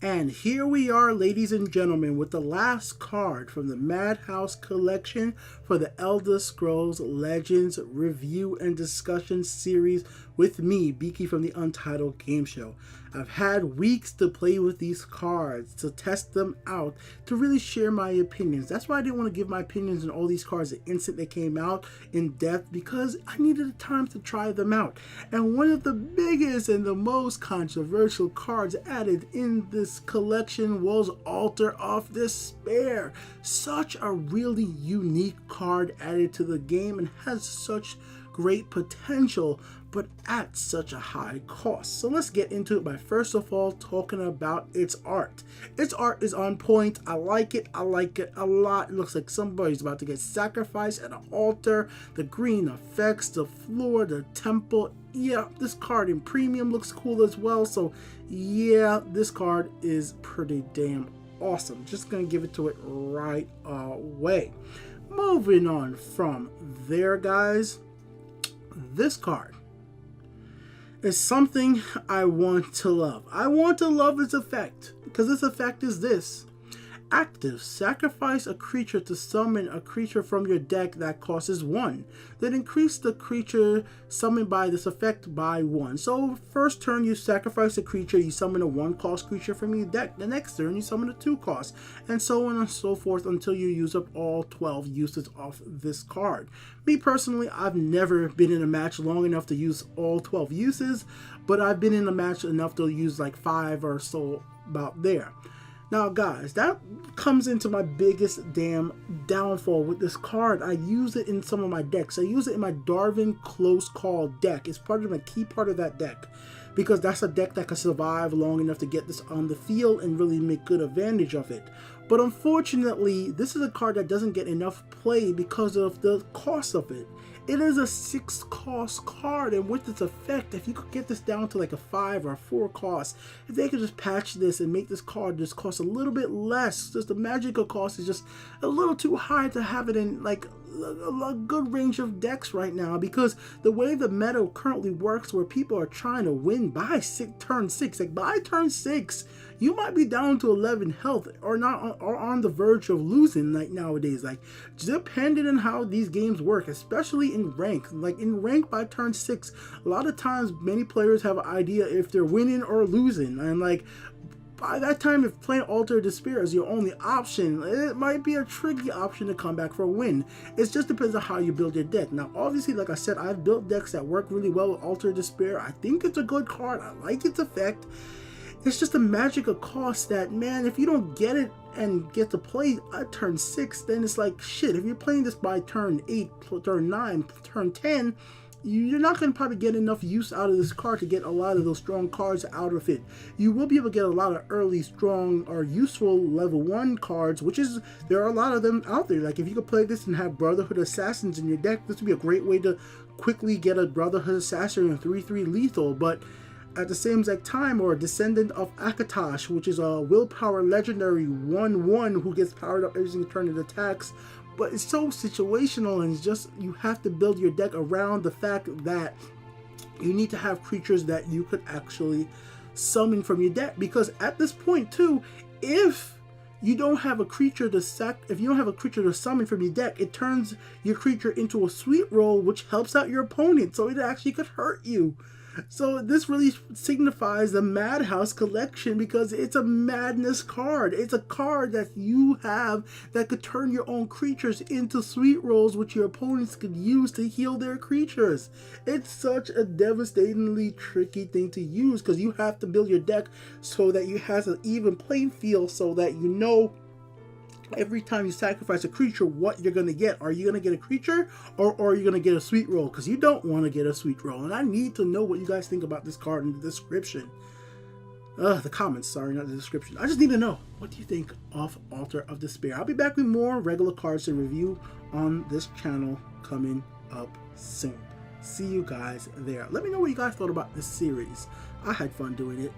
And here we are, ladies and gentlemen, with the last card from the Madhouse collection for the Elder Scrolls Legends review and discussion series with me, Beaky from the Untitled Game Show. I've had weeks to play with these cards, to test them out, to really share my opinions. That's why I didn't want to give my opinions on all these cards the instant they came out in depth, because I needed time to try them out. And one of the biggest and the most controversial cards added in this collection was Altar of Despair. Such a really unique card added to the game and has such great potential, but at such a high cost. So let's get into it by first of all talking about its art. Its art is on point. I like it a lot. It looks like somebody's about to get sacrificed at an altar. The green effects, the floor, the temple. Yeah, this card in premium looks cool as well. So yeah, this card is pretty damn awesome. Just gonna give it to it right away. Moving on from there, guys, this card is something I want to love. I want to love its effect, because its effect is this. Active, sacrifice a creature to summon a creature from your deck that costs 1. Then increase the creature summoned by this effect by 1. So first turn you sacrifice a creature, you summon a 1-cost creature from your deck. The next turn you summon a 2-cost, and so on and so forth until you use up all 12 uses of this card. Me personally, I've never been in a match long enough to use all 12 uses, but I've been in a match enough to use like 5 or so, about there. Now guys, that comes into my biggest damn downfall with this card. I use it in some of my decks. I use it in my Darwin Close Call deck. It's part of my key part of that deck, because that's a deck that can survive long enough to get this on the field and really make good advantage of it. But unfortunately, this is a card that doesn't get enough play because of the cost of it. It is a 6-cost card, and with its effect, if you could get this down to like a 5 or a 4 cost, if they could just patch this and make this card just cost a little bit less, just the magical cost is just a little too high to have it in like a good range of decks right now, because the way the meta currently works, where people are trying to win by turn 6, like by turn 6 you might be down to 11 health or not, or on the verge of losing, like nowadays. Like, depending on how these games work, especially in rank, like in rank by turn 6, a lot of times many players have an idea if they're winning or losing, and like by that time, if playing Altar of Despair is your only option, it might be a tricky option to come back for a win. It just depends on how you build your deck. Now, obviously, like I said, I've built decks that work really well with Altar of Despair. I think it's a good card. I like its effect. It's just a magical cost that, man, if you don't get it and get to play at turn 6, then it's like, shit, if you're playing this by turn 8, turn 9, turn 10, you're not going to probably get enough use out of this card to get a lot of those strong cards out of it. You will be able to get a lot of early strong or useful level 1 cards, which is, there are a lot of them out there. Like if you could play this and have Brotherhood Assassins in your deck, this would be a great way to quickly get a Brotherhood Assassin and 3/3 lethal. But at the same exact time, or a Descendant of Akatosh, which is a willpower legendary 1/1 who gets powered up every single turn it attacks. But it's so situational, and it's just, you have to build your deck around the fact that you need to have creatures that you could actually summon from your deck. Because at this point too, if you don't have a creature to summon from your deck, it turns your creature into a sweet roll, which helps out your opponent, so it actually could hurt you. So this really signifies the Madhouse collection, because it's a madness card. It's a card that you have that could turn your own creatures into sweet rolls, which your opponents could use to heal their creatures. It's such a devastatingly tricky thing to use, because you have to build your deck so that you have an even playing field, so that you know every time you sacrifice a creature what you're going to get. Are you going to get a creature, or are you going to get a sweet roll? Because you don't want to get a sweet roll. And I need to know what you guys think about this card in the description. The comments, sorry, not the description. I just need to know, what do you think of Altar of Despair? I'll be back with more regular cards to review on this channel coming up soon. See you guys there. Let me know what you guys thought about this series. I had fun doing it.